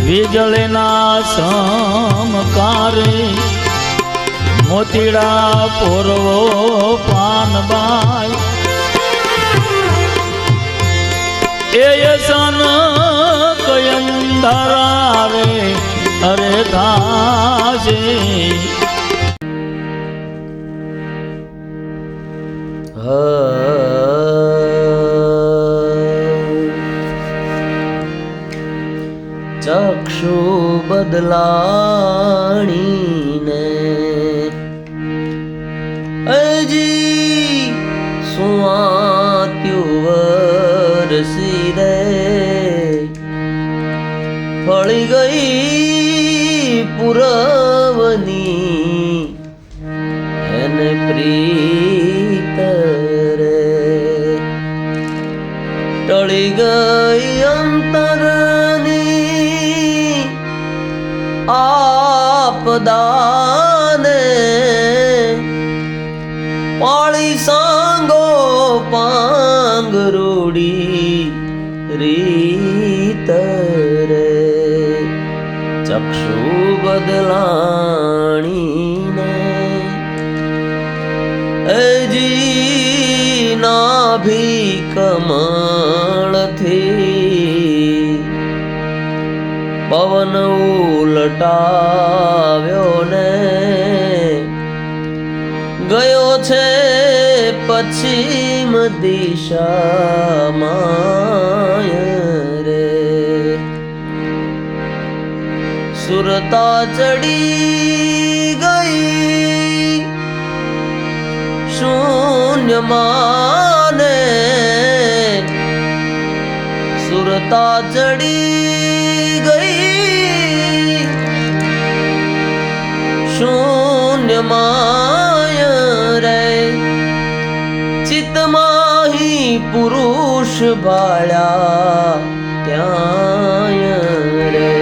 વીજળીના સમકારે મોતીડા પોરવો પાનબાઈ એ સન કયંધારા રે અરે થાશે ચક્ષુ બદલાણીને અજી સુવાત્યુ વરસી રે ફળી ગઈ પુરવની એને પ્રીત રે ટળી ગઈ અંતરની આપદાને પાળી સાંગો પાંગરોડી રીત રે ચક્ષુ બદલાણીને અજી નાભી કમળથી પવન ઉલટાવ્યો ને ગયો છે પશ્ચિમ દિશામાં રે સુરતા ચડી ગઈ શૂન્યમાં ને સુરતા ચડી ગઈ શૂન્યમાં રે ચિતમાહી પુરુષ ભાળ્યા ત્યાં રે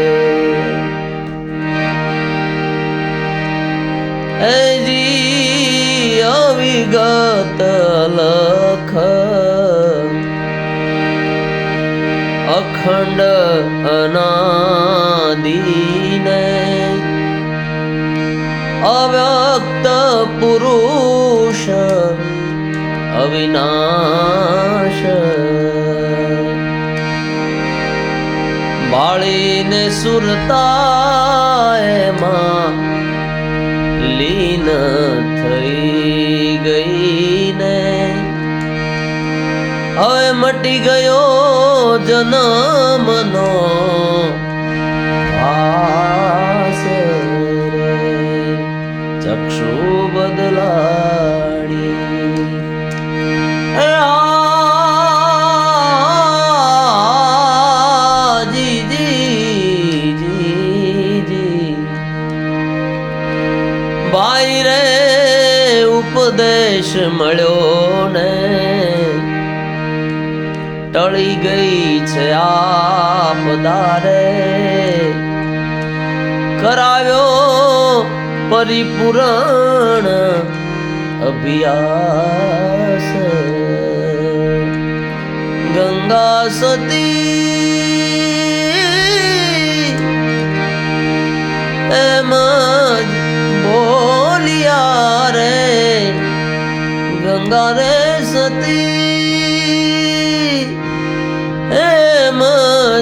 એજી અવિગત લખ અખંડ અનાદિને અવ્યક્ત પુરુષ અવિનાશ બાળીને સુરતા એમાં લીન થઈ ગઈ ને હવે મટી ગયો જન્મનો ભાસ રે ચક્ષુ બદલાડી ભાઈ રે ઉપદેશ મળ્યો ને ટળી ગઈ છે આપદારે કરાવ્યો પરિપૂર્ણ અભ્યાસ ગંગા સતી એમ બોલિયા રે ગંગા રે સતી એમ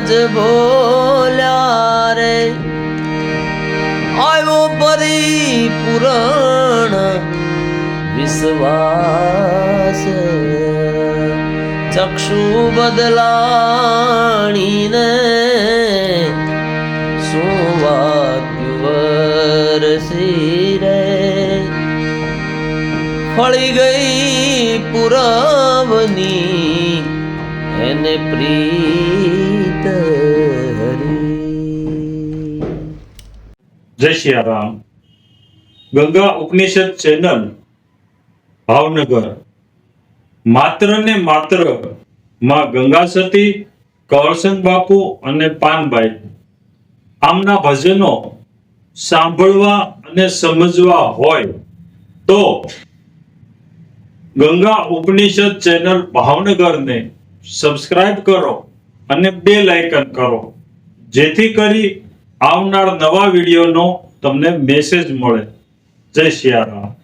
જ બોલ્યા રે આવ્યો પરિપૂર્ણ વિશ્વાસ ચક્ષુ બદલાણીને સુવાગ્યુ વરસી રે ફળી ગઈ પુરવની એને પ્રીત હરી. જય શ્રી રામ. ગંગા ઉપનિષદ ચેનલ ભાવનગર માત્ર ને માત્ર માં ગંગા સતી, કવરસંગ બાપુ અને પાનબાઈ આમના ભજનો સાંભળવા અને સમજવા હોય તો ગંગા ઉપનિષદ ચેનલ ભાવનગરને સબસ્ક્રાઇબ કરો અને બેલ આઇકન કરો, જેથી કરી આવનાર નવા વિડીયોનો તમને મેસેજ મળે. જય સિયારામ.